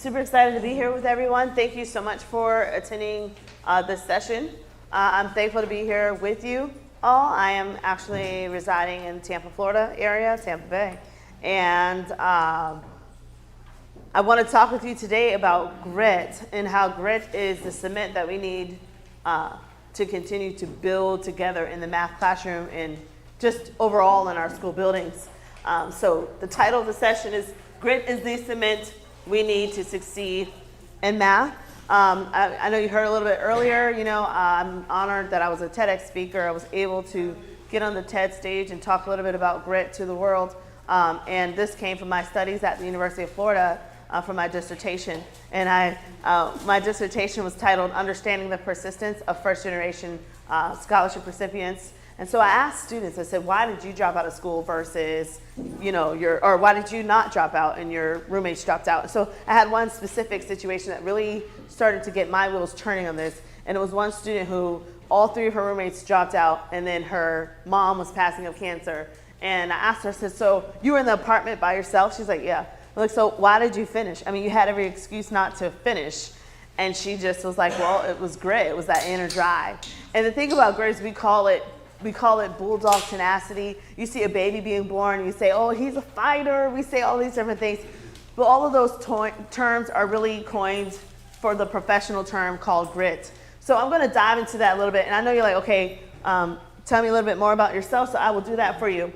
Super excited to be here with everyone. Thank you so much for attending this session. I'm thankful to be here with you all. I am actually residing in Tampa, Florida area, Tampa Bay. And I want to talk with you today about grit and how grit is the cement that we need to continue to build together in the math classroom and just overall in our school buildings. So the title of the session is Grit is the Cement We Need to Succeed in Math. I know you heard a little bit earlier, I'm honored that I was a TEDx speaker. I was able to get on the TED stage and talk a little bit about grit to the world. And this came from my studies at the University of Florida for my dissertation. And my dissertation was titled Understanding the Persistence of First Generation Scholarship Recipients. And so I asked students, I said, why did you drop out of school versus, or why did you not drop out and your roommates dropped out? So I had one specific situation that really started to get my wheels turning on this. And it was one student who all three of her roommates dropped out, and then her mom was passing of cancer. And I asked her, I said, so you were in the apartment by yourself? She's like, yeah. I'm like, so why did you finish? I mean, you had every excuse not to finish. And she just was like, well, it was grit. It was that inner drive. And the thing about grit is we call it bulldog tenacity. You see a baby being born, you say, oh, he's a fighter. We say all these different things. But all of those terms are really coined for the professional term called grit. So I'm going to dive into that a little bit. And I know you're like, okay, tell me a little bit more about yourself. So I will do that for you.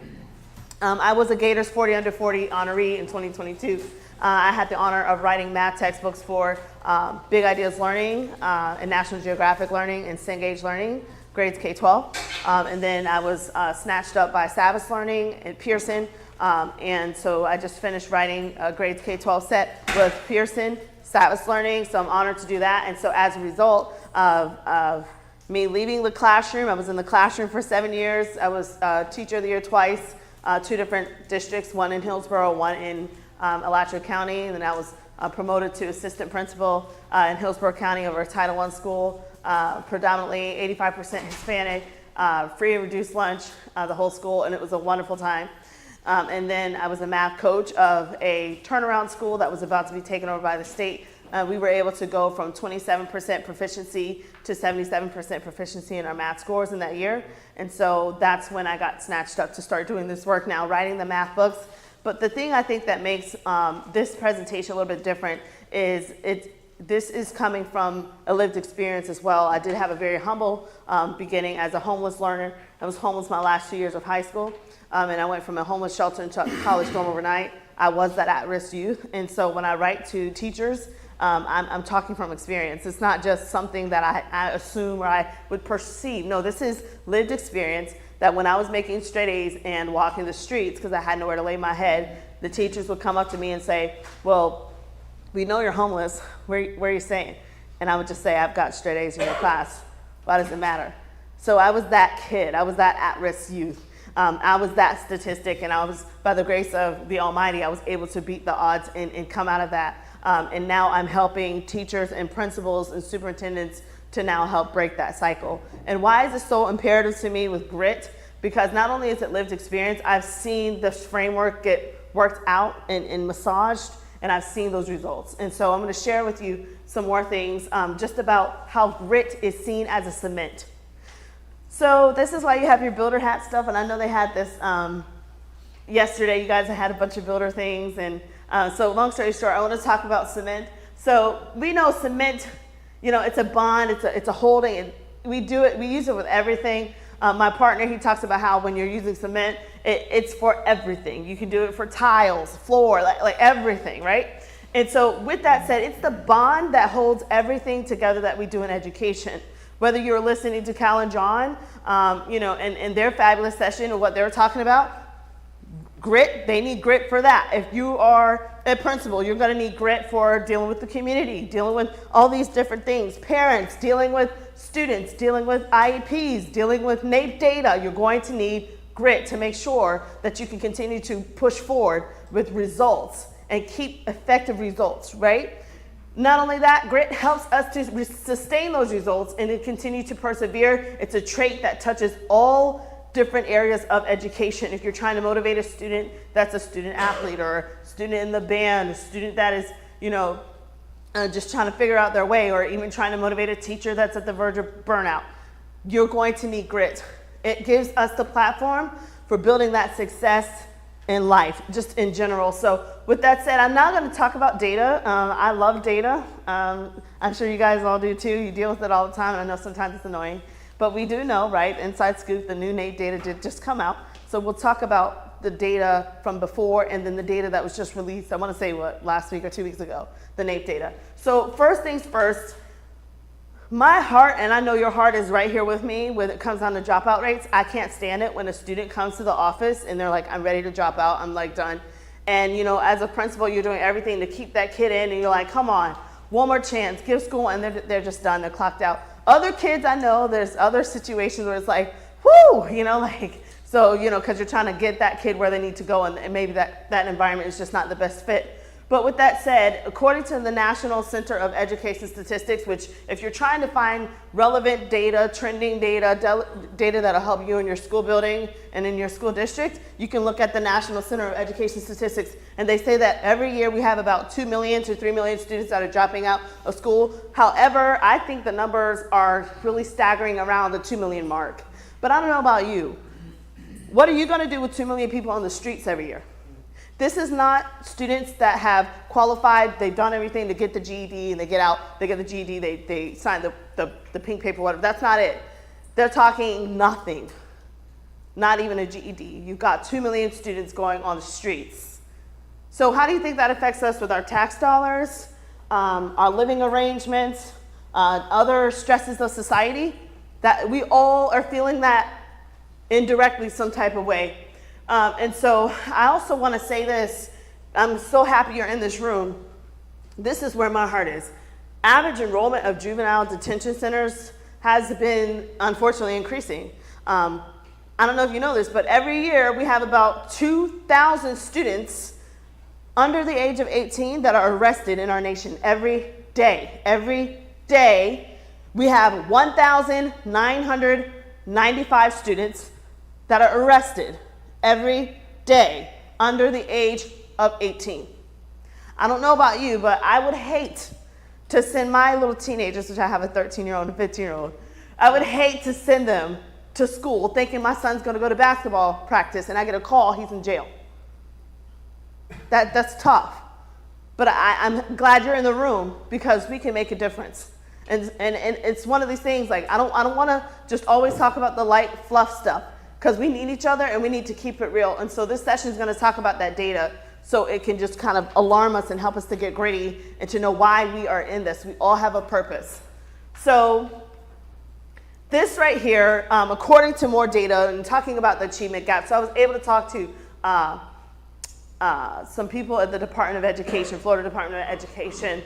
I was a Gators 40 under 40 honoree in 2022. I had the honor of writing math textbooks for Big Ideas Learning and National Geographic Learning and Cengage Learning, grades K-12. And then I was snatched up by Savvis Learning at Pearson. And so I just finished writing a grades K-12 set with Pearson, Savvis Learning. So I'm honored to do that. And so as a result of me leaving the classroom, I was in the classroom for 7 years. I was Teacher of the Year twice, two different districts, one in Hillsborough, one in Alachua County. And then I was promoted to assistant principal in Hillsborough County over a Title I school, predominantly 85% Hispanic, free and reduced lunch, the whole school, and it was a wonderful time. And then I was a math coach of a turnaround school that was about to be taken over by the state. We were able to go from 27% proficiency to 77% proficiency in our math scores in that year. And so that's when I got snatched up to start doing this work now, writing the math books. But the thing I think that makes this presentation a little bit different is this is coming from a lived experience as well. I did have a very humble beginning as a homeless learner. I was homeless my last 2 years of high school, and I went from a homeless shelter into a college dorm overnight. I was that at-risk youth, and so when I write to teachers, I'm talking from experience. It's not just something that I assume or I would perceive. No, this is lived experience that when I was making straight A's and walking the streets because I had nowhere to lay my head, the teachers would come up to me and say, well, we know you're homeless. Where are you staying? And I would just say, I've got straight A's in your class. Why does it matter? So I was that kid. I was that at-risk youth. I was that statistic, and I was, by the grace of the Almighty, I was able to beat the odds and come out of that. And now I'm helping teachers and principals and superintendents to now help break that cycle. And why is it so imperative to me with grit? Because not only is it lived experience, I've seen this framework get worked out and massaged, and I've seen those results. And so I'm going to share with you some more things just about how grit is seen as a cement. So this is why you have your builder hat stuff, and I know they had this yesterday. You guys had a bunch of builder things, and so long story short, I want to talk about cement. So we know cement, it's a bond, it's a holding, and we use it with everything. My partner, he talks about how when you're using cement, it's for everything. You can do it for tiles, floor, like everything, right? And so with that said, it's the bond that holds everything together that we do in education. Whether you're listening to Cal and John, and their fabulous session or what they're talking about, grit, they need grit for that. If you are a principal, you're going to need grit for dealing with the community, dealing with all these different things. Parents, dealing with students, dealing with IEPs, dealing with NAEP data. You're going to need grit to make sure that you can continue to push forward with results and keep effective results, right? Not only that, grit helps us to sustain those results and to continue to persevere. It's a trait that touches all different areas of education. If you're trying to motivate a student that's a student athlete or a student in the band, a student that is, just trying to figure out their way, or even trying to motivate a teacher that's at the verge of burnout, you're going to need grit. It gives us the platform for building that success in life, just in general. So with that said, I'm not going to talk about data. I love data. I'm sure you guys all do too. You deal with it all the time, and I know sometimes it's annoying. But we do know, right, inside scoop, the new NAEP data did just come out. So we'll talk about the data from before and then the data that was just released, I want to say, last week or 2 weeks ago, the NAEP data. So first things first, my heart, and I know your heart is right here with me when it comes down to dropout rates. I can't stand it when a student comes to the office and they're like, I'm ready to drop out, I'm like done. And as a principal, you're doing everything to keep that kid in, and you're like, come on, one more chance, give school, and they're just done, they're clocked out. Other kids, I know there's other situations where it's like, whoo, so, because you're trying to get that kid where they need to go, and maybe that environment is just not the best fit. But with that said, according to the National Center of Education Statistics, which if you're trying to find relevant data, trending data, data that'll help you in your school building and in your school district, you can look at the National Center of Education Statistics, and they say that every year we have about 2 million to 3 million students that are dropping out of school. However, I think the numbers are really staggering around the 2 million mark. But I don't know about you. What are you going to do with 2 million people on the streets every year? This is not students that have qualified, they've done everything to get the GED, and they get out, they get the GED, they sign the pink paper, whatever. That's not it. They're talking nothing, not even a GED. You've got 2 million students going on the streets. So how do you think that affects us with our tax dollars, our living arrangements, other stresses of society? That we all are feeling that indirectly some type of way. And so I also want to say this. I'm so happy you're in this room. This is where my heart is. Average enrollment of juvenile detention centers has been, unfortunately, increasing. I don't know if you know this, but every year we have about 2,000 students under the age of 18 that are arrested in our nation every day. Every day we have 1,995 students that are arrested every day under the age of 18. I don't know about you, but I would hate to send my little teenagers, which I have a 13-year-old and a 15-year-old, I would hate to send them to school thinking my son's going to go to basketball practice and I get a call, he's in jail. That's tough. But I'm glad you're in the room because we can make a difference. And it's one of these things, like I don't want to just always talk about the light fluff stuff, because we need each other and we need to keep it real. And so this session is going to talk about that data so it can just kind of alarm us and help us to get gritty and to know why we are in this. We all have a purpose. So this right here, according to more data and talking about the achievement gap, so I was able to talk to some people at the Department of Education, Florida Department of Education,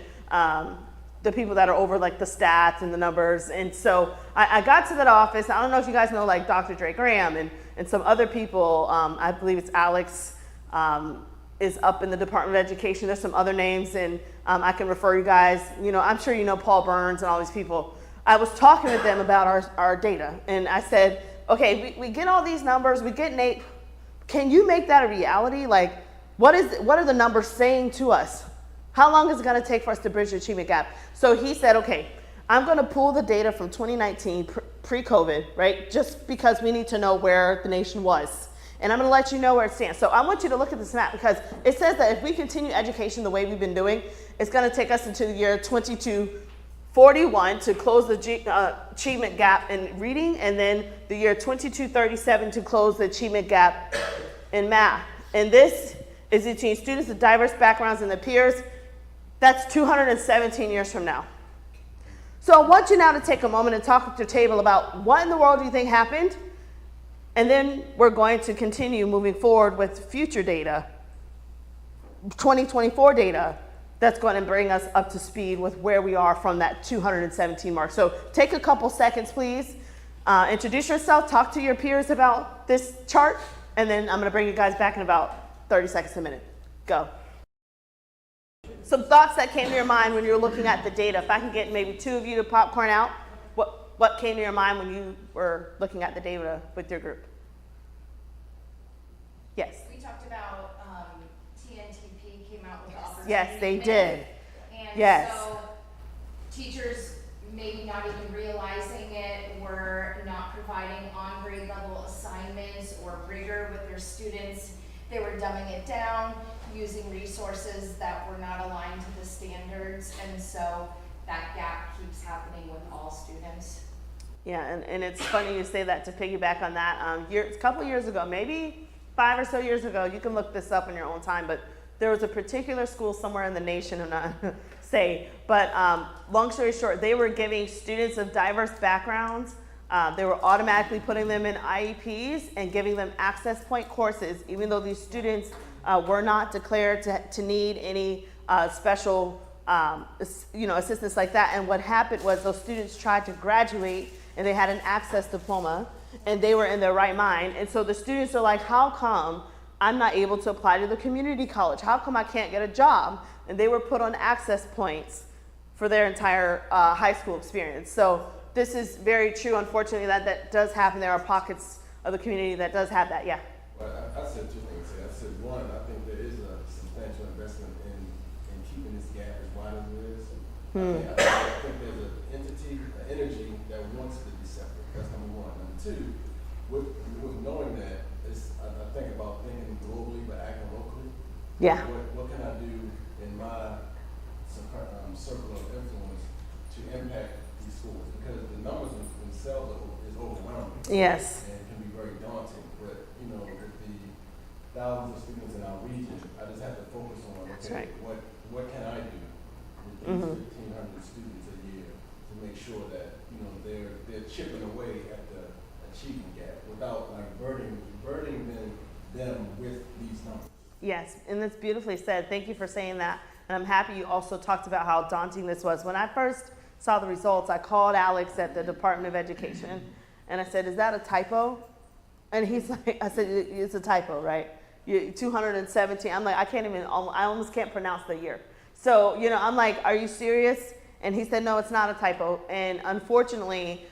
the people that are over like the stats and the numbers. And so I got to that office. I don't know if you guys know like Dr. Drake Graham and some other people. I believe it's Alex is up in the Department of Education. There's some other names, and I can refer you guys. I'm sure you know Paul Burns and all these people. I was talking with them about our data, and I said, okay, we get all these numbers, we get NAEP. Can you make that a reality? Like, what are the numbers saying to us? How long is it going to take for us to bridge the achievement gap? So he said, okay, I'm going to pull the data from 2019, pre-COVID, right? Just because we need to know where the nation was. And I'm going to let you know where it stands. So I want you to look at this map because it says that if we continue education the way we've been doing, it's going to take us into the year 2241 to close the achievement gap in reading, and then the year 2237 to close the achievement gap in math. And this is between students with diverse backgrounds and their peers. That's 217 years from now. So I want you now to take a moment and talk at your table about what in the world do you think happened? And then we're going to continue moving forward with future data, 2024 data, that's going to bring us up to speed with where we are from that 217 mark. So take a couple seconds, please. Introduce yourself, talk to your peers about this chart, and then I'm going to bring you guys back in about 30 seconds to a minute. Go. Some thoughts that came to your mind when you were looking at the data. If I can get maybe two of you to popcorn out, what came to your mind when you were looking at the data with your group? Yes. We talked about TNTP came out with the opportunity. Yes, they did. And yes. So teachers maybe not even realizing it, were not providing on grade level assignments or rigor with their students. They were dumbing it down, using resources that were not aligned to the standards, and so that gap keeps happening with all students. Yeah, and it's funny you say that to piggyback on that. A couple years ago, maybe 5 or so years ago, you can look this up in your own time, but there was a particular school somewhere in the nation, I'm not say, but long story short, they were giving students of diverse backgrounds, they were automatically putting them in IEPs and giving them access point courses, even though these students were not declared to need any special assistance like that. And what happened was those students tried to graduate and they had an access diploma and they were in their right mind. And so the students are like, how come I'm not able to apply to the community college? How come I can't get a job? And they were put on access points for their entire high school experience. So this is very true. Unfortunately, that does happen. There are pockets of the community that does have that. Yeah. Well, I said two things here. I said, one, I think there is a substantial investment in keeping this gap as wide as it is. I think there's an energy that wants to be separate. That's number one. Number two, with knowing that, I think about thinking globally but acting locally. Yeah. What can I do in my circle of influence to impact these schools? Because the numbers themselves is overwhelming. Yes. And can be very daunting. But with the thousands of students in our region, I just have to focus on right. what can I do with these 1,500 students a year to make sure that they're chipping away at the achievement gap without burdening them with these numbers. Yes, and that's beautifully said. Thank you for saying that. And I'm happy you also talked about how daunting this was. When I first saw the results, I called Alex at the Department of Education and I said, is that a typo? And he's like, I said, it's a typo, right? 217. I'm like, I almost can't pronounce the year. So, I'm like, are you serious? And he said, no, it's not a typo. And unfortunately,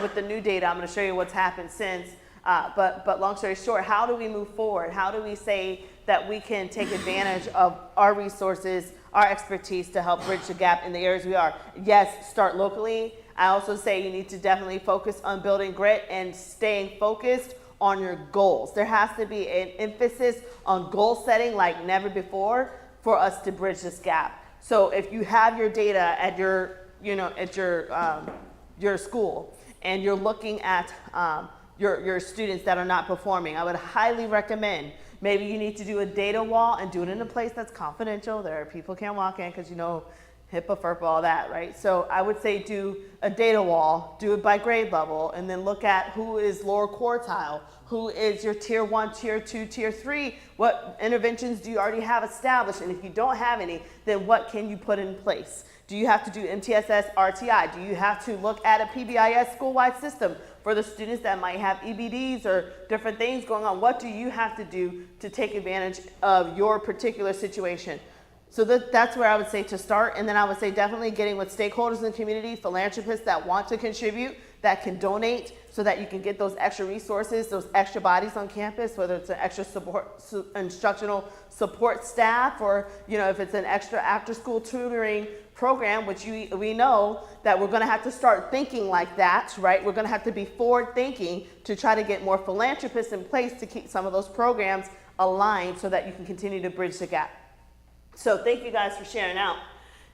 with the new data, I'm going to show you what's happened since. But long story short, how do we move forward? How do we say that we can take advantage of our resources, our expertise to help bridge the gap in the areas we are? Yes, start locally. I also say you need to definitely focus on building grit and staying focused on your goals. There has to be an emphasis on goal setting like never before for us to bridge this gap. So if you have your data at your school and you're looking at your students that are not performing, I would highly recommend maybe you need to do a data wall and do it in a place that's confidential. There are people can't walk in because HIPAA, FERPA, all that, right? So I would say do a data wall, do it by grade level, and then look at who is lower quartile, who is your tier 1, tier 2, tier 3, what interventions do you already have established, and if you don't have any, then what can you put in place? Do you have to do MTSS, RTI? Do you have to look at a PBIS school-wide system for the students that might have EBDs or different things going on? What do you have to do to take advantage of your particular situation? So that's where I would say to start. And then I would say definitely getting with stakeholders in the community, philanthropists that want to contribute, that can donate so that you can get those extra resources, those extra bodies on campus, whether it's an extra instructional support staff or, if it's an extra after school tutoring program, which we know that we're gonna have to start thinking like that, right? We're gonna have to be forward thinking to try to get more philanthropists in place to keep some of those programs aligned so that you can continue to bridge the gap. So thank you guys for sharing out.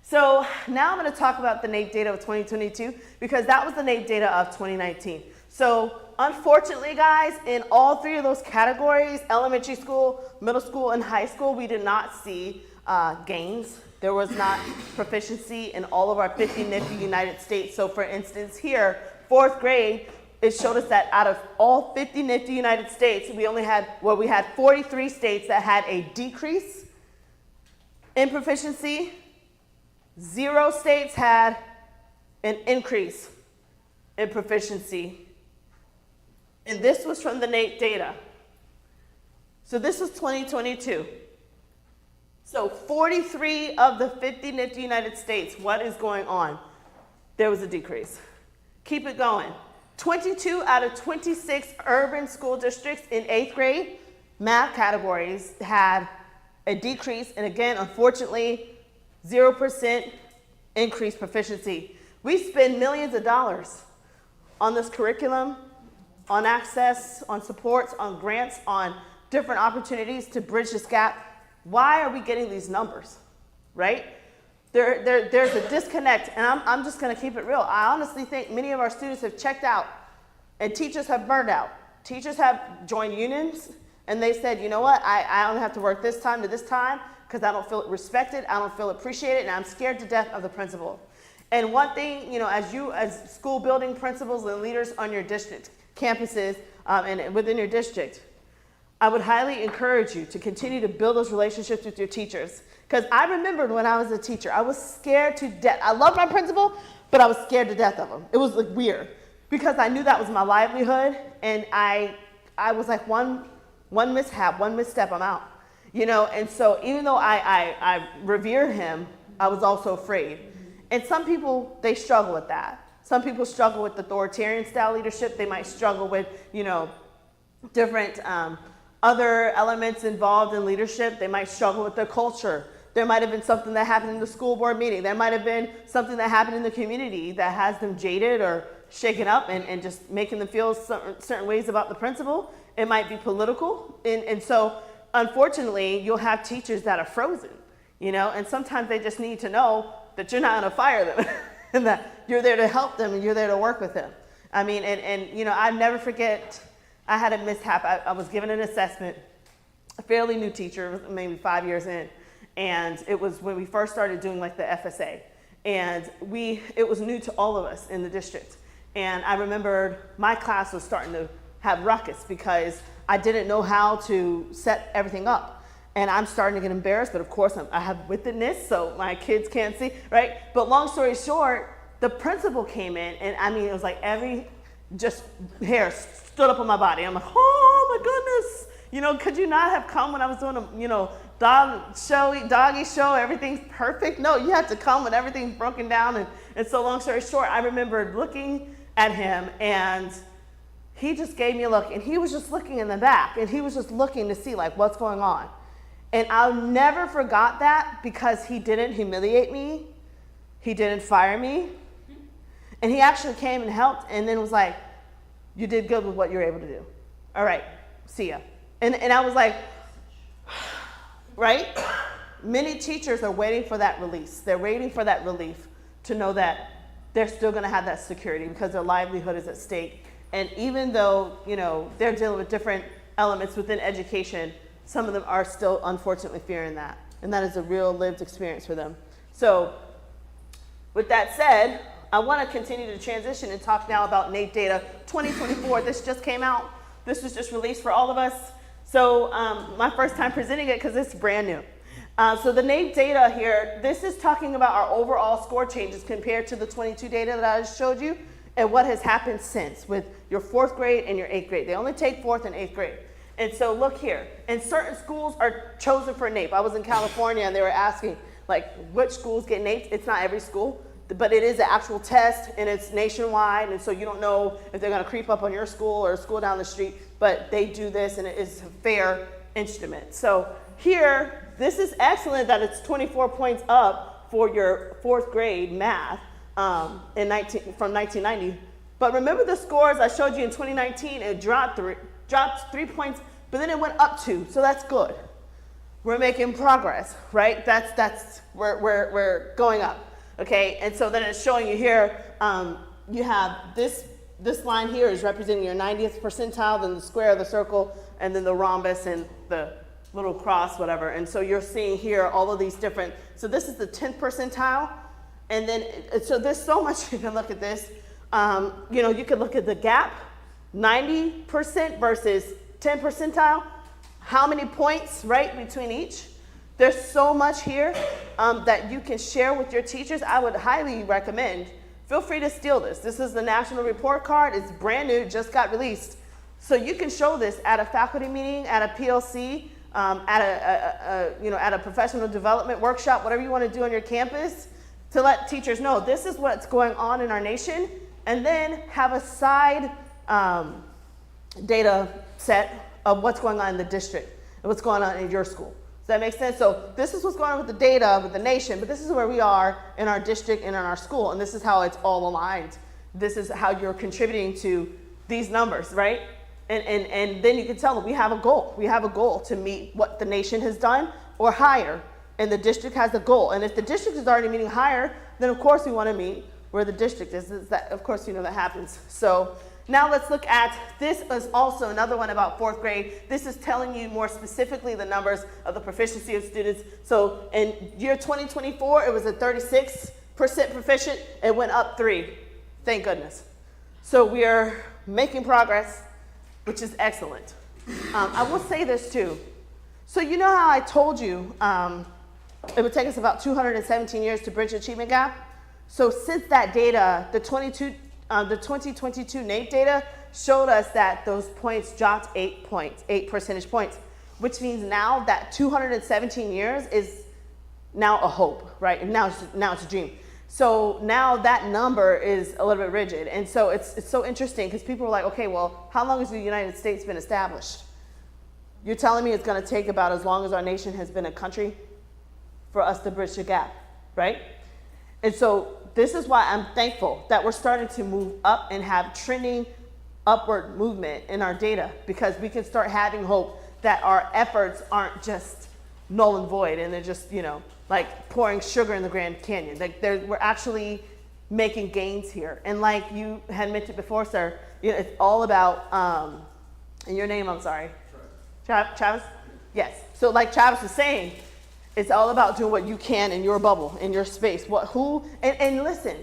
So now I'm going to talk about the NAEP data of 2022 because that was the NAEP data of 2019. So unfortunately, guys, in all three of those categories, elementary school, middle school, and high school, we did not see gains. There was not proficiency in all of our 50 NIFU United States. So for instance, here, fourth grade, it showed us that out of all 50 NIFU United States, we had 43 states that had a decrease in proficiency. 0 states had an increase in proficiency. And this was from the NAEP data. So this was 2022. So 43 of the 50 NIFU United States, what is going on? There was a decrease. Keep it going. 22 out of 26 urban school districts in 8th grade math categories had a decrease, and again, unfortunately, 0% increase proficiency. We spend millions of dollars on this curriculum, on access, on supports, on grants, on different opportunities to bridge this gap. Why are we getting these numbers, right? There's a disconnect, and I'm just gonna keep it real. I honestly think many of our students have checked out, and teachers have burned out. Teachers have joined unions, and they said, you know what, I only have to work this time to this time because I don't feel respected, I don't feel appreciated, and I'm scared to death of the principal. And one thing, you know, as school building principals and leaders on your district, campuses, and within your district, I would highly encourage you to continue to build those relationships with your teachers. Because I remembered when I was a teacher, I was scared to death. I loved my principal, but I was scared to death of him. It was like weird because I knew that was my livelihood, and I was like one mishap, one misstep, I'm out. You know, and so even though I revere him, I was also afraid. And some people, they struggle with that. Some people struggle with authoritarian style leadership. They might struggle with, you know, different other elements involved in leadership. They might struggle with their culture. There might have been something that happened in the school board meeting. There might have been something that happened in the community that has them jaded or shaken up and just making them feel certain ways about the principal. It might be political. And so, unfortunately, you'll have teachers that are frozen, you know, and sometimes they just need to know that you're not going to fire them and that you're there to help them and you're there to work with them. I mean, and you know, I never forget, I had a mishap. I was given an assessment, a fairly new teacher, maybe 5 years in, and it was when we first started doing like the FSA, and it was new to all of us in the district. And I remembered my class was starting to have ruckus because I didn't know how to set everything up. And I'm starting to get embarrassed, but of course I have wickedness, so my kids can't see, right? But long story short, the principal came in, and I mean, it was like just hair stood up on my body. I'm like, oh my goodness, you know, could you not have come when I was doing a, you know, doggy show, everything's perfect? No, you had to come when everything's broken down. And so long story short, I remembered looking at him, and he just gave me a look, and he was just looking in the back, and he was just looking to see like what's going on. And I'll never forgot that because he didn't humiliate me. He didn't fire me. And he actually came and helped and then was like, you did good with what you were able to do. All right, see ya. And I was like, right? Many teachers are waiting for that release. They're waiting for that relief to know that they're still gonna have that security because their livelihood is at stake. And even though, you know, they're dealing with different elements within education, some of them are still unfortunately fearing that. And that is a real lived experience for them. So with that said, I want to continue to transition and talk now about NAEP data 2024. This just came out. This was just released for all of us. So my first time presenting it because it's brand new. So the NAEP data here, this is talking about our overall score changes compared to the 22 data that I just showed you and what has happened since with your 4th grade and your 8th grade. They only take 4th and 8th grade. And so look here, and certain schools are chosen for NAEP. I was in California and they were asking like which schools get NAEP. It's not every school, but it is an actual test and it's nationwide. And so you don't know if they're gonna creep up on your school or a school down the street, but they do this and it is a fair instrument. So here, this is excellent that it's 24 points up for your 4th grade math from 1990. But remember the scores I showed you in 2019, it dropped 3 points, but then it went up 2, so that's good. We're making progress, right? That's we're going up, okay? And so then it's showing you here, you have this line here is representing your 90th percentile, then the square of the circle, and then the rhombus and the little cross, whatever. And so you're seeing here all of these different, so this is the 10th percentile, and then, so there's so much you can look at this. You know, you could look at the gap, 90% versus 10 percentile, how many points, right, between each? There's so much here that you can share with your teachers. I would highly recommend, feel free to steal this. This is the national report card. It's brand new, just got released. So you can show this at a faculty meeting, at a PLC, at a professional development workshop, whatever you want to do on your campus, to let teachers know this is what's going on in our nation, and then have a side data set of what's going on in the district and what's going on in your school. that make sense? So this is what's going on with the data, with the nation, but this is where we are in our district and in our school, and this is how it's all aligned. This is how you're contributing to these numbers, right? And then you can tell them we have a goal. We have a goal to meet what the nation has done or higher, and the district has a goal. And if the district is already meeting higher, then of course we want to meet where the district is. That, of course, you know that happens. So now let's look at, this is also another one about fourth grade. This is telling you more specifically the numbers of the proficiency of students. So in year 2024, it was a 36% proficient. It went up 3. Thank goodness. So we are making progress, which is excellent. I will say this too. So you know how I told you it would take us about 217 years to bridge the achievement gap? So since that data, the 2022 NAEP data showed us that those points dropped 8 percentage points, which means now that 217 years is now a hope, right? And now it's a dream. So now that number is a little bit rigid. And so it's so interesting because people are like, okay, well, how long has the United States been established? You're telling me it's going to take about as long as our nation has been a country for us to bridge the gap, right? And so this is why I'm thankful that we're starting to move up and have trending upward movement in our data, because we can start having hope that our efforts aren't just null and void and they're just, you know, like pouring sugar in the Grand Canyon. Like we're actually making gains here. And like you had mentioned before, sir, you know, it's all about, and your name, I'm sorry. Travis? Yes. So like Travis was saying, it's all about doing what you can in your bubble, in your space. And listen,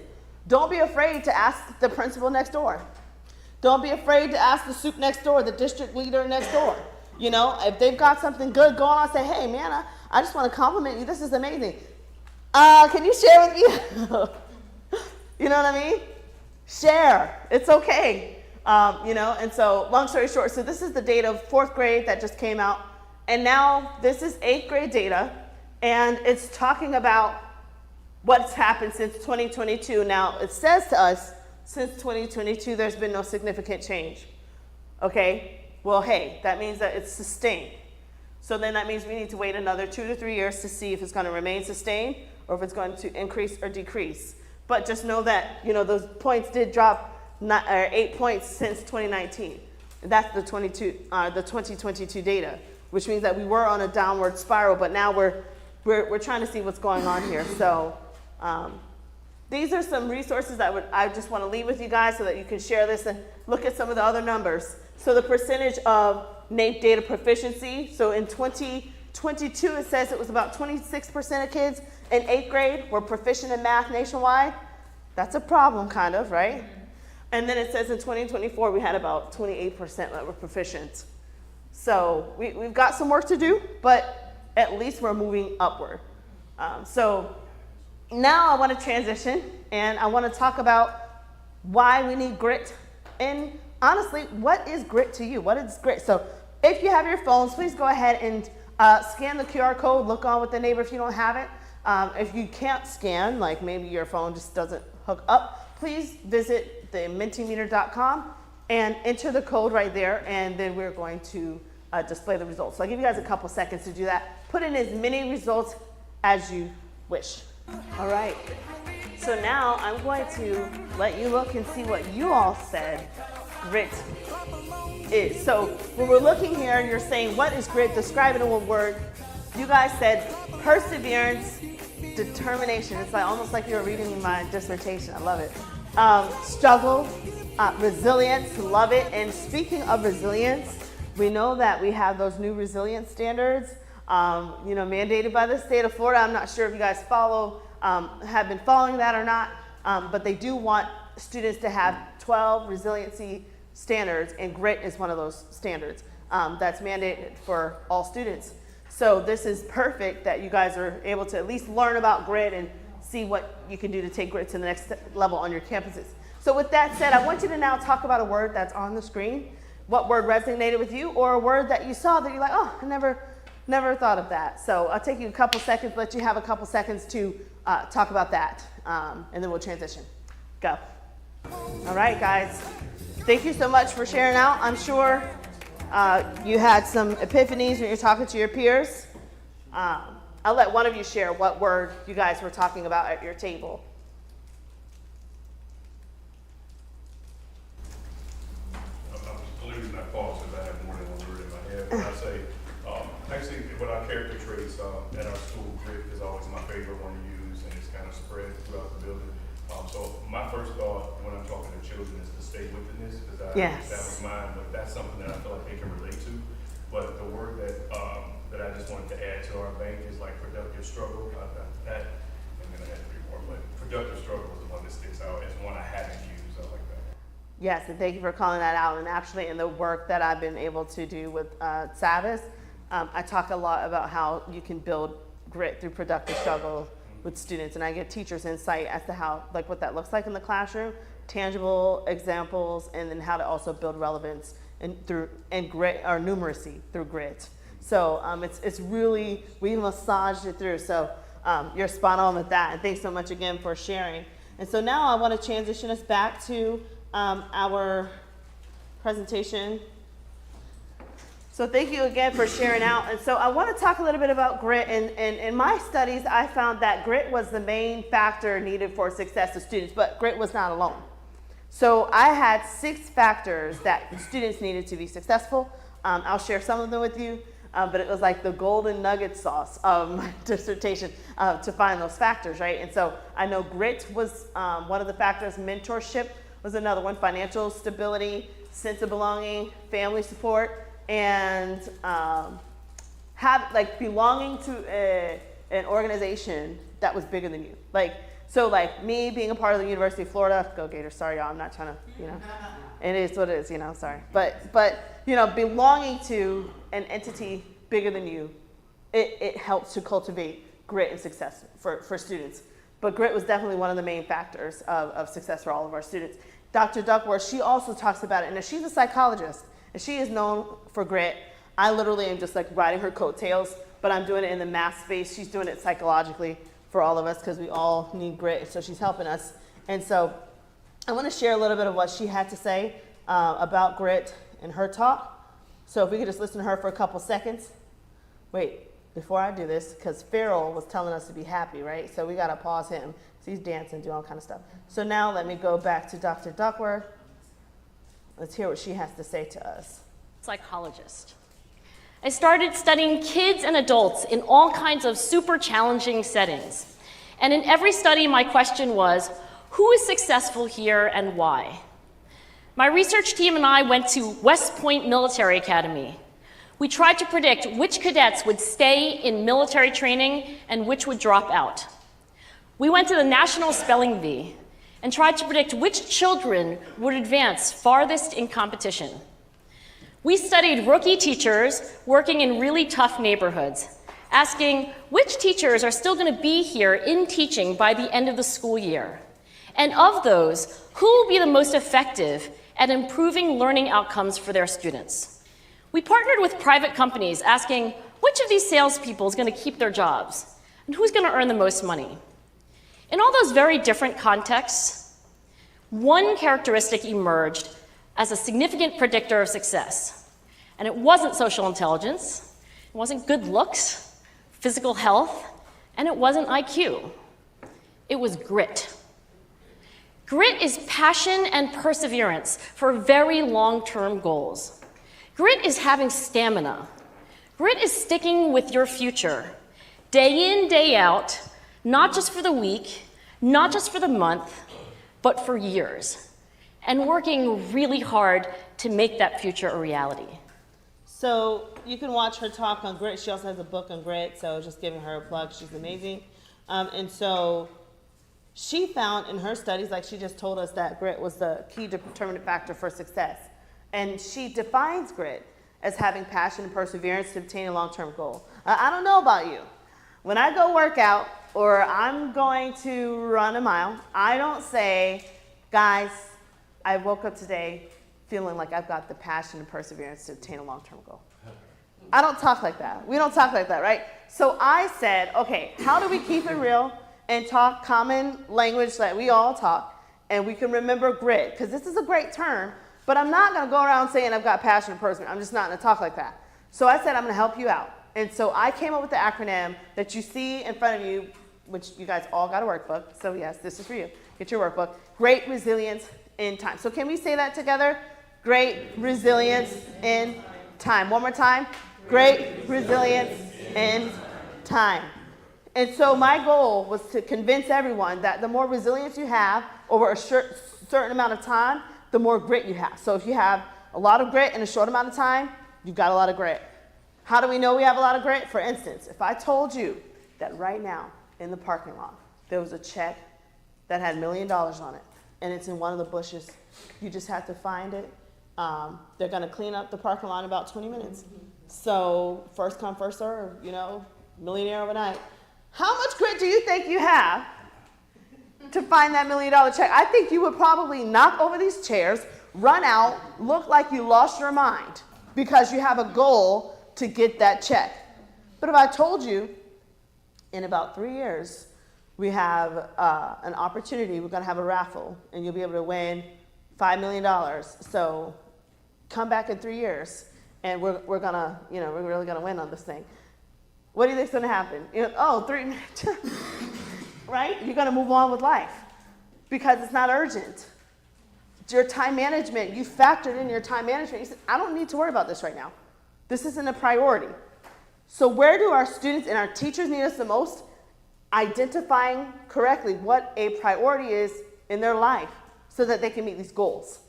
don't be afraid to ask the principal next door. Don't be afraid to ask the soup next door, the district leader next door. You know, if they've got something good going on, say, hey man, I just want to compliment you. This is amazing. Can you share with me? You know what I mean? Share. It's okay. You know, and so long story short, so this is the data of 4th grade that just came out. And now this is 8th grade data. And it's talking about what's happened since 2022. Now, it says to us, since 2022, there's been no significant change. Okay? Well, hey, that means that it's sustained. So then that means we need to wait another 2 to 3 years to see if it's going to remain sustained or if it's going to increase or decrease. But just know that, you know, those points did drop 8 points since 2019. That's the 2022 data, which means that we were on a downward spiral, but now we're trying to see what's going on here. So these are some resources that I just want to leave with you guys so that you can share this and look at some of the other numbers. So the percentage of NAEP data proficiency. So in 2022, it says it was about 26% of kids in 8th grade were proficient in math nationwide. That's a problem, kind of, right? And then it says in 2024, we had about 28% that were proficient. So we've got some work to do, but at least we're moving upward. So now I want to transition and I want to talk about why we need grit. And honestly, what is grit to you? What is grit? So if you have your phones, please go ahead and scan the QR code, look on with the neighbor if you don't have it. If you can't scan, like maybe your phone just doesn't hook up, please visit the mentimeter.com and enter the code right there, and then we're going to display the results. So I'll give you guys a couple seconds to do that. Put in as many results as you wish. All right. So now I'm going to let you look and see what you all said grit is. So when we're looking here, you're saying, what is grit? Describe it in one word. You guys said perseverance, determination. It's like almost like you were reading my dissertation. I love it. Struggle, resilience, love it. And speaking of resilience, we know that we have those new resilience standards, you know, mandated by the state of Florida. I'm not sure if you guys have been following that or not, but they do want students to have 12 resiliency standards, and grit is one of those standards that's mandated for all students. So this is perfect that you guys are able to at least learn about grit and see what you can do to take grit to the next level on your campuses. So with that said, I want you to now talk about a word that's on the screen. What word resonated with you, or a word that you saw that you're like, oh, I never thought of that. So I'll take you a couple seconds, let you have a couple seconds to talk about that, and then we'll transition. Go. All right, guys. Thank you so much for sharing out. I'm sure you had some epiphanies when you're talking to your peers. I'll let one of you share what word you guys were talking about at your table. Believe it or not, pause if I have more than one word in my head. When I say, actually, what our character traits at our school, grit is always my favorite one to use, and it's kind of spread throughout the building. So my first thought when I'm talking to children is to stay within this, because that was mine, but that's something that I feel like they can relate to. But the word that I just wanted to add to our bank is like productive struggle. That, and then I had 3 more, but productive struggle is the one that sticks out as one I haven't used. I like that. Yes, and thank you for calling that out. And actually, in the work that I've been able to do with Savas, I talk a lot about how you can build grit through productive struggle with students, and I give teachers insight as to how, like, what that looks like in the classroom, tangible examples, and then how to also build relevance and grit or numeracy through grit. So it's really, we massaged it through. So you're spot on with that, and thanks so much again for sharing. And so now I want to transition us back to our presentation. So thank you again for sharing out. And so I want to talk a little bit about grit. And in my studies, I found that grit was the main factor needed for success of students, but grit was not alone. So I had 6 factors that students needed to be successful. I'll share some of them with you, but it was like the golden nugget sauce of my dissertation to find those factors, right? And so I know grit was one of the factors. Mentorship was another one. Financial stability, sense of belonging, family support, and belonging to an organization that was bigger than you. So me being a part of the University of Florida, go Gators, sorry y'all, I'm not trying to, it is what it is, sorry. But belonging to an entity bigger than you, it helps to cultivate grit and success for students. But grit was definitely one of the main factors of success for all of our students. Dr. Duckworth, she also talks about it, and she's a psychologist, and she is known for grit. I literally am just like riding her coattails, but I'm doing it in the math space. She's doing it psychologically for all of us because we all need grit, so she's helping us. And so I want to share a little bit of what she had to say about grit in her talk. So if we could just listen to her for a couple seconds. Wait, before I do this, because Farrell was telling us to be happy, right? So we got to pause him. So he's dancing, doing all kind of stuff. So now let me go back to Dr. Duckworth. Let's hear what she has to say to us. Psychologist. I started studying kids and adults in all kinds of super challenging settings. And in every study, my question was, who is successful here and why? My research team and I went to West Point Military Academy. We tried to predict which cadets would stay in military training and which would drop out. We went to the National Spelling Bee and tried to predict which children would advance farthest in competition. We studied rookie teachers working in really tough neighborhoods, asking which teachers are still going to be here in teaching by the end of the school year. And of those, who will be the most effective at improving learning outcomes for their students? We partnered with private companies, asking which of these salespeople is going to keep their jobs and who's going to earn the most money. In all those very different contexts, one characteristic emerged as a significant predictor of success. And it wasn't social intelligence, it wasn't good looks, physical health, and it wasn't IQ. It was grit. Grit is passion and perseverance for very long-term goals. Grit is having stamina. Grit is sticking with your future, day in, day out, not just for the week, not just for the month, but for years, and working really hard to make that future a reality. So you can watch her talk on grit. She also has a book on grit, so just giving her a plug. She's amazing. And so she found in her studies, like she just told us, that grit was the key determinant factor for success. And she defines grit as having passion and perseverance to obtain a long-term goal. I don't know about you. When I go work out or I'm going to run a mile, I don't say, guys, I woke up today feeling like I've got the passion and perseverance to obtain a long-term goal. I don't talk like that. We don't talk like that, right? So I said, okay, how do we keep it real and talk common language that we all talk, and we can remember grit? Because this is a great term, but I'm not going to go around saying I've got passion and perseverance. I'm just not going to talk like that. So I said, I'm going to help you out. And so I came up with the acronym that you see in front of you, which you guys all got a workbook. So yes, this is for you. Get your workbook. Great resilience in time. So can we say that together? Great resilience in time. One more time. Great resilience in time. And so my goal was to convince everyone that the more resilience you have over a certain amount of time, the more grit you have. So if you have a lot of grit in a short amount of time, you've got a lot of grit. How do we know we have a lot of grit? For instance, if I told you that right now in the parking lot, there was a check that had $1 million on it, and it's in one of the bushes, you just have to find it. They're gonna clean up the parking lot in about 20 minutes. So first come, first serve, you know, millionaire overnight. How much grit do you think you have to find that $1 million check? I think you would probably knock over these chairs, run out, look like you lost your mind because you have a goal to get that check. But if I told you in about 3 years, we have an opportunity, we're gonna have a raffle and you'll be able to win $5 million. So come back in 3 years and we're gonna, you know, we're really gonna win on this thing. What do you think's gonna happen? You know, oh, 3 minutes, right? You're gonna move on with life because it's not urgent. Your time management, you factored in your time management. You said, I don't need to worry about this right now. This isn't a priority. So where do our students and our teachers need us the most? Identifying correctly what a priority is in their life so that they can meet these goals.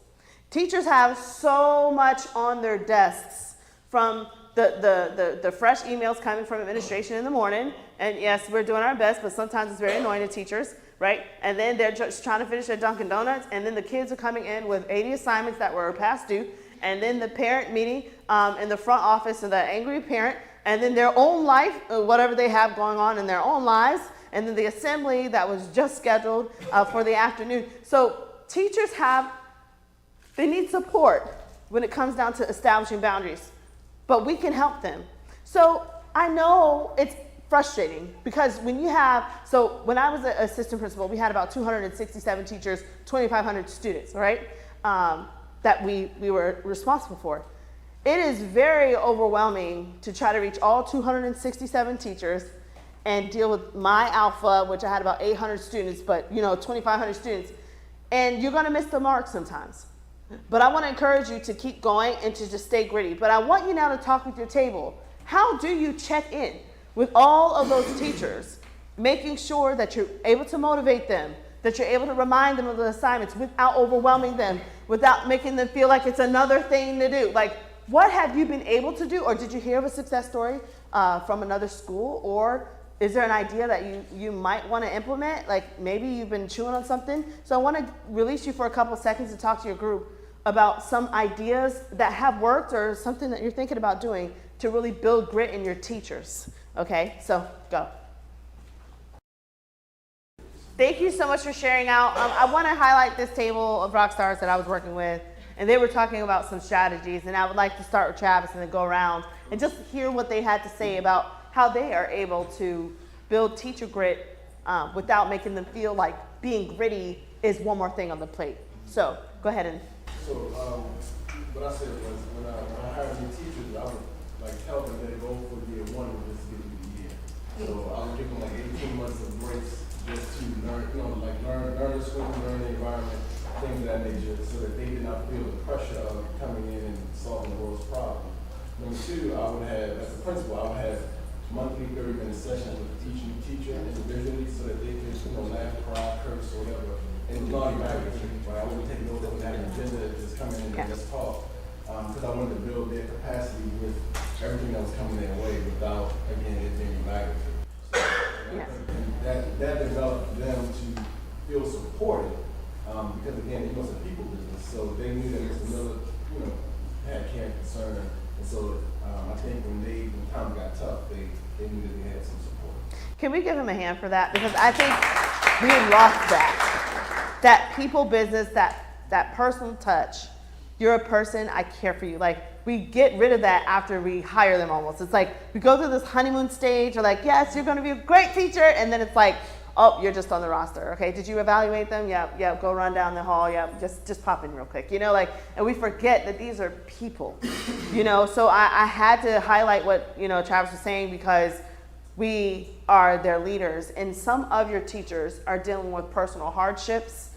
Teachers have so much on their desks from the fresh emails coming from administration in the morning. And yes, we're doing our best, but sometimes it's very annoying to teachers, right? And then they're just trying to finish their Dunkin' Donuts, and then the kids are coming in with 80 assignments that were past due, and then the parent meeting in the front office and the angry parent, and then their own life, whatever they have going on in their own lives, and then the assembly that was just scheduled for the afternoon. So teachers they need support when it comes down to establishing boundaries, but we can help them. So I know it's frustrating because when I was an assistant principal, we had about 267 teachers, 2,500 students, right? That we were responsible for. It is very overwhelming to try to reach all 267 teachers and deal with my alpha, which I had about 800 students, but 2,500 students, and you're gonna miss the mark sometimes. But I wanna encourage you to keep going and to just stay gritty. But I want you now to talk with your table. How do you check in with all of those teachers, making sure that you're able to motivate them, that you're able to remind them of the assignments without overwhelming them, without making them feel like it's another thing to do? Like, what have you been able to do? Or did you hear of a success story from another school? Or is there an idea that you might want to implement? Like maybe you've been chewing on something. So I want to release you for a couple seconds to talk to your group about some ideas that have worked or something that you're thinking about doing to really build grit in your teachers. Okay, so go. Thank you so much for sharing out. I want to highlight this table of rock stars that I was working with, and they were talking about some strategies, and I would like to start with Travis and then go around and just hear what they had to say about how they are able to build teacher grit without making them feel like being gritty is one more thing on the plate. So go ahead and. So what I said was when I hired new teachers, I would tell them that the goal for year one was just to get through the year. So I would give them 18 months of grace just to learn, learn the school, learn the environment, things of that nature, so that they did not feel the pressure of coming in and solving the world's problem. Number two, I would have, as a principal, I would have monthly 30-minute sessions with each new teacher individually so that they could laugh, cry, curse, or whatever. And non-evaluative, right? I wouldn't take notes, I wouldn't have an agenda, just come in and just talk. Because I wanted to build their capacity with everything that was coming their way without, again, it being evaluative. So, and that developed them to feel supported. Because again, it was a people business, so they knew that Mr. Miller, had care and concern. And so I think when times got tough, they knew that they had some support. Can we give him a hand for that? Because I think we lost that people business, that personal touch. You're a person, I care for you. Like, we get rid of that after we hire them almost. It's like we go through this honeymoon stage, we're like, yes, you're gonna be a great teacher, and then it's like, Oh, you're just on the roster. Okay, did you evaluate them? Yep, go run down the hall. Yep, just pop in real quick. You know, like, and we forget that these are people, you know, so I had to highlight what, you know, Travis was saying, because we are their leaders, and some of your teachers are dealing with personal hardships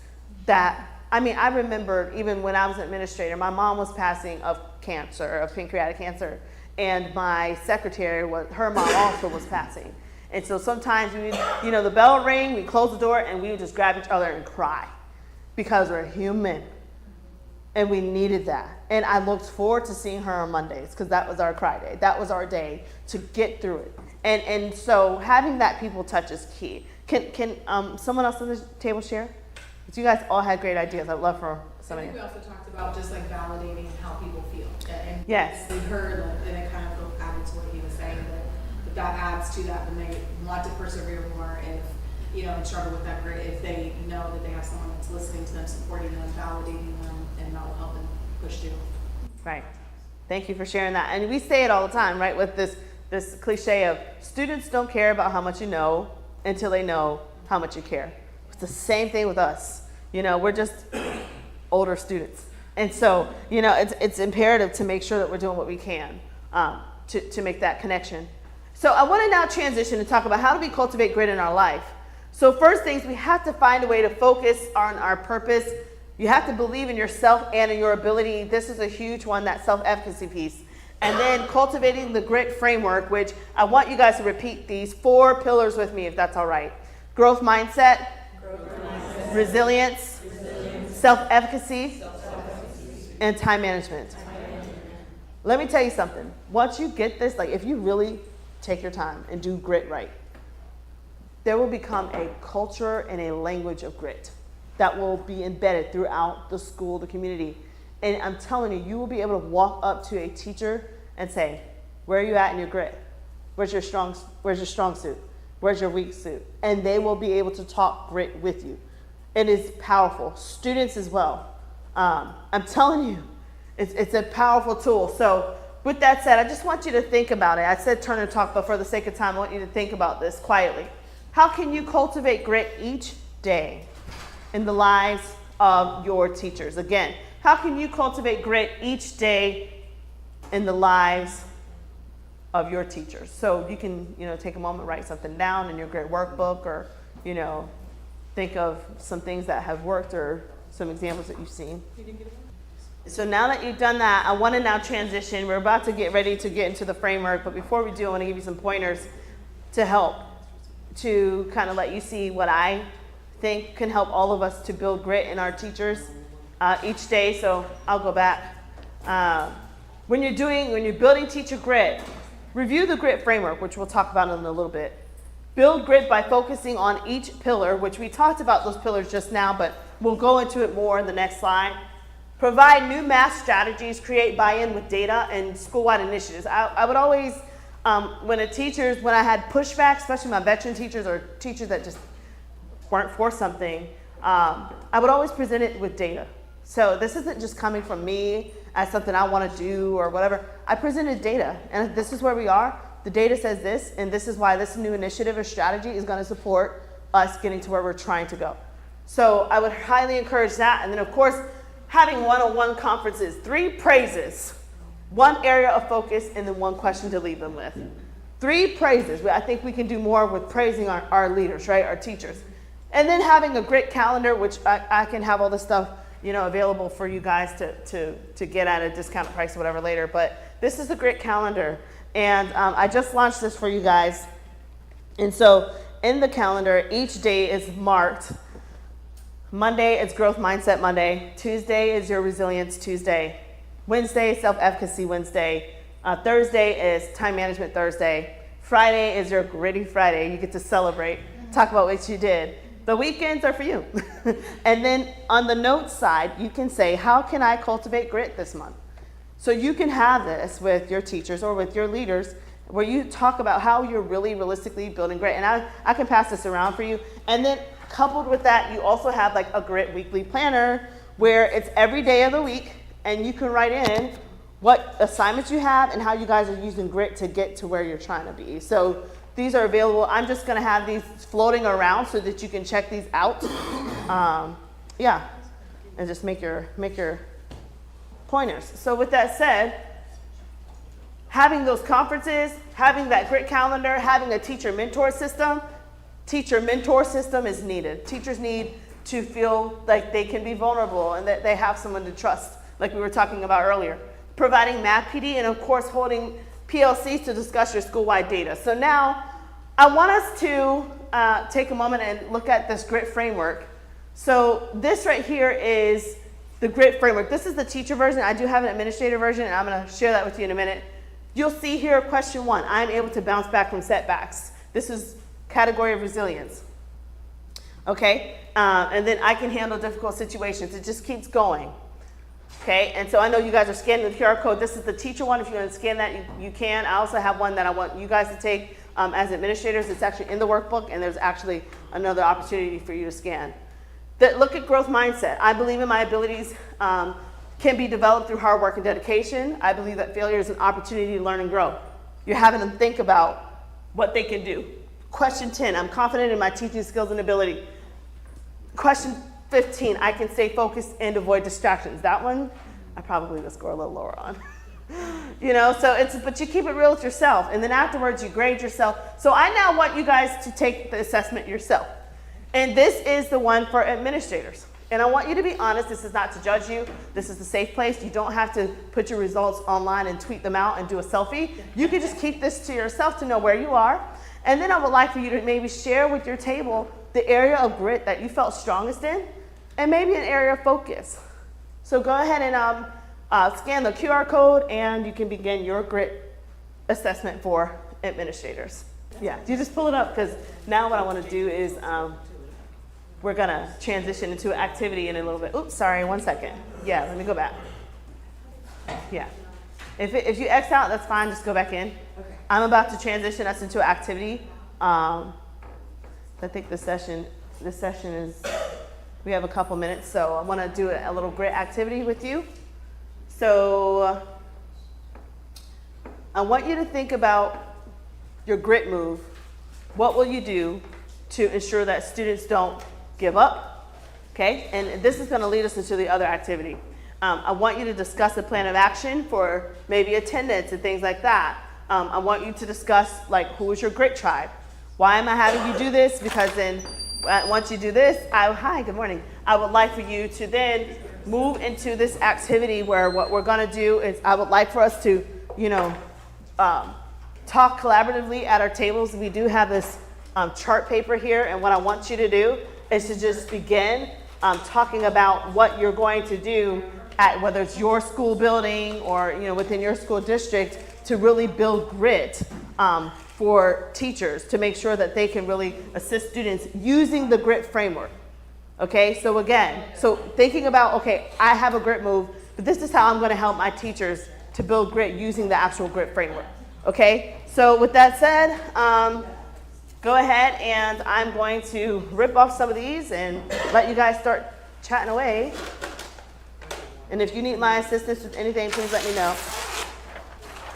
that, I mean, I remember even when I was an administrator, my mom was passing of cancer, of pancreatic cancer, and my secretary, her mom also was passing. And so sometimes we, you know, the bell would ring, we close the door, and we would just grab each other and cry, because we're human, and we needed that. And I looked forward to seeing her on Mondays, because that was our cry day. That was our day to get through it. And so having that people touch is key. Can someone else on the table share? Because you guys all had great ideas. I'd love for I somebody. think we also talked about just like validating how people feel. And Yes. we heard, and it kind of added to what he was saying, that adds to that when they want to persevere more, if, you know, and struggle with that grit, if they know that they have someone that's listening to them, supporting them, validating them, and that will help them push through. Right. Thank you for sharing that. And we say it all the time, right? With this cliche of students don't care about how much you know until they know how much you care. It's the same thing with us. You know, we're just older students. And so, you know, it's imperative to make sure that we're doing what we can to make that connection. So I want to now transition and talk about how do we cultivate grit in our life. So first things, we have to find a way to focus on our purpose. You have to believe in yourself and in your ability. This is a huge one, that self-efficacy piece. And then cultivating the grit framework, which I want you guys to repeat these 4 pillars with me, if that's all right. Growth mindset, resilience, self-efficacy, and time management. Let me tell you something. Once you get this, like if you really take your time and do grit right, there will become a culture and a language of grit that will be embedded throughout the school, the community. And I'm telling you, you will be able to walk up to a teacher and say, where are you at in your grit? Where's your strong suit? Where's your weak suit? And they will be able to talk grit with you. It is powerful. Students as well. I'm telling you, it's a powerful tool. So with that said, I just want you to think about it. I said turn and talk, but for the sake of time, I want you to think about this quietly. How can you cultivate grit each day in the lives of your teachers? Again, how can you cultivate grit each day in the lives of your teachers? So you can, you know, take a moment, write something down in your grit workbook, or, you know, think of some things that have worked or some examples that you've seen. So now that you've done that, I want to now transition. We're about to get ready to get into the framework, but before we do, I want to give you some pointers to help, to kind of let you see what I think can help all of us to build grit in our teachers each day. So I'll go back. When you're building teacher grit, review the grit framework, which we'll talk about in a little bit. Build grit by focusing on each pillar, which we talked about those pillars just now, but we'll go into it more in the next slide. Provide new math strategies, create buy-in with data, and school-wide initiatives. I would always, when I had pushback, especially my veteran teachers or teachers that just weren't for something, I would always present it with data. So this isn't just coming from me as something I want to do or whatever. I presented data, and this is where we are. The data says this, and this is why this new initiative or strategy is going to support us getting to where we're trying to go. So I would highly encourage that. And then, of course, having one-on-one conferences, 3 praises, 1 area of focus, and then 1 question to leave them with. 3 praises. I think we can do more with praising our leaders, right, our teachers. And then having a grit calendar, which I can have all this stuff, you know, available for you guys to get at a discounted price or whatever later. But this is the grit calendar. And I just launched this for you guys. And so in the calendar, each day is marked. Monday is Growth Mindset Monday. Tuesday is your Resilience Tuesday. Wednesday, Self-Efficacy Wednesday. Thursday is Time Management Thursday. Friday is your Gritty Friday. You get to celebrate, talk about what you did. The weekends are for you. And then on the notes side, you can say, how can I cultivate grit this month? So you can have this with your teachers or with your leaders where you talk about how you're really realistically building grit. And I can pass this around for you. And then coupled with that, you also have like a grit weekly planner where it's every day of the week and you can write in what assignments you have and how you guys are using grit to get to where you're trying to be. So These are available. I'm just gonna have these floating around so that you can check these out. Yeah, and just make your pointers. So with that said, having those conferences, having that grit calendar, having a teacher mentor system is needed. Teachers need to feel like they can be vulnerable and that they have someone to trust, like we were talking about earlier. Providing math PD, and of course holding PLCs to discuss your school-wide data. So now I want us to take a moment and look at this grit framework. So this right here is the grit framework. This is the teacher version. I do have an administrator version, and I'm going to share that with you in a minute. You'll see here question 1, I'm able to bounce back from setbacks. This is category of resilience. Okay, and then I can handle difficult situations. It just keeps going. Okay, and so I know you guys are scanning the QR code. This is the teacher one. If you want to scan that, you can. I also have one that I want you guys to take as administrators. It's actually in the workbook, and there's actually another opportunity for you to scan. Look at growth mindset. I believe in my abilities can be developed through hard work and dedication. I believe that failure is an opportunity to learn and grow. You're having them think about what they can do. Question 10, I'm confident in my teaching skills and ability. Question 15, I can stay focused and avoid distractions. That one, I probably would score a little lower on. You know, but you keep it real with yourself, and then afterwards you grade yourself. So I now want you guys to take the assessment yourself. And this is the one for administrators. And I want you to be honest. This is not to judge you. This is a safe place. You don't have to put your results online and tweet them out and do a selfie. You can just keep this to yourself to know where you are. And then I would like for you to maybe share with your table the area of grit that you felt strongest in, and maybe an area of focus. So go ahead and scan the QR code, and you can begin your grit assessment for administrators. Yeah, you just pull it up, because now what I want to do is we're going to transition into an activity in a little bit. Oops, sorry, 1 second. Yeah, let me go back. Yeah. If you X out, that's fine. Just go back in. Okay. I'm about to transition us into an activity. I think this session is, we have a couple minutes, so I want to do a little grit activity with you. So I want you to think about your grit move. What will you do to ensure that students don't give up? Okay, and this is going to lead us into the other activity. I want you to discuss a plan of action for maybe attendance and things like that. I want you to discuss, like, who is your grit tribe? Why am I having you do this? Because then once you do this, hi, good morning. I would like for you to then move into this activity where what we're going to do is I would like for us to, talk collaboratively at our tables. We do have this chart paper here, and what I want you to do is to just begin talking about what you're going to do at whether it's your school building or within your school district to really build grit for teachers to make sure that they can really assist students using the grit framework. Okay, so again, thinking about, okay, I have a grit move, but this is how I'm going to help my teachers to build grit using the actual grit framework. Okay, so with that said, go ahead, and I'm going to rip off some of these and let you guys start chatting away. And if you need my assistance with anything, please let me know.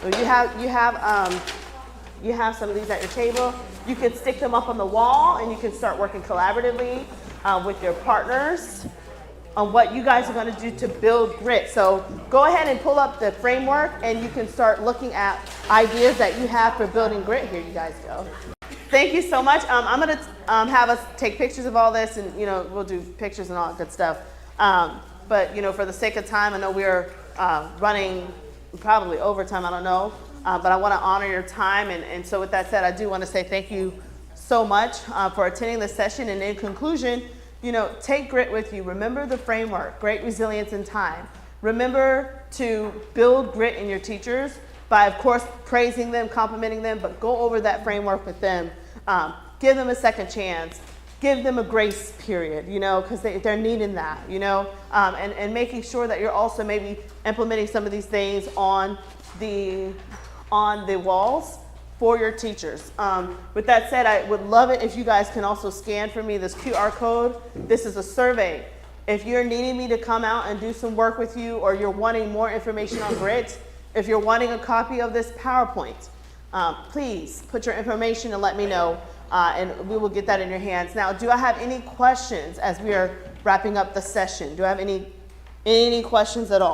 So you have some of these at your table. You can stick them up on the wall, and you can start working collaboratively with your partners on what you guys are going to do to build grit. So go ahead and pull up the framework, and you can start looking at ideas that you have for building grit. Here you guys go. Thank you so much. I'm going to have us take pictures of all this, and we'll do pictures and all that good stuff. But for the sake of time, I know we're running probably overtime. I don't know, but I want to honor your time. And so with that said, I do want to say thank you so much for attending this session. And in conclusion, take grit with you. Remember the framework, great resilience in time. Remember to build grit in your teachers by, of course, praising them, complimenting them, but go over that framework with them. Give them a second chance. Give them a grace period, because they're needing that, and making sure that you're also maybe implementing some of these things on the walls for your teachers. With that said, I would love it if you guys can also scan for me this QR code. This is a survey. If you're needing me to come out and do some work with you, or you're wanting more information on grit, if you're wanting a copy of this PowerPoint, please put your information and let me know, and we will get that in your hands. Now, do I have any questions as we are wrapping up the session? Do I have any questions at all?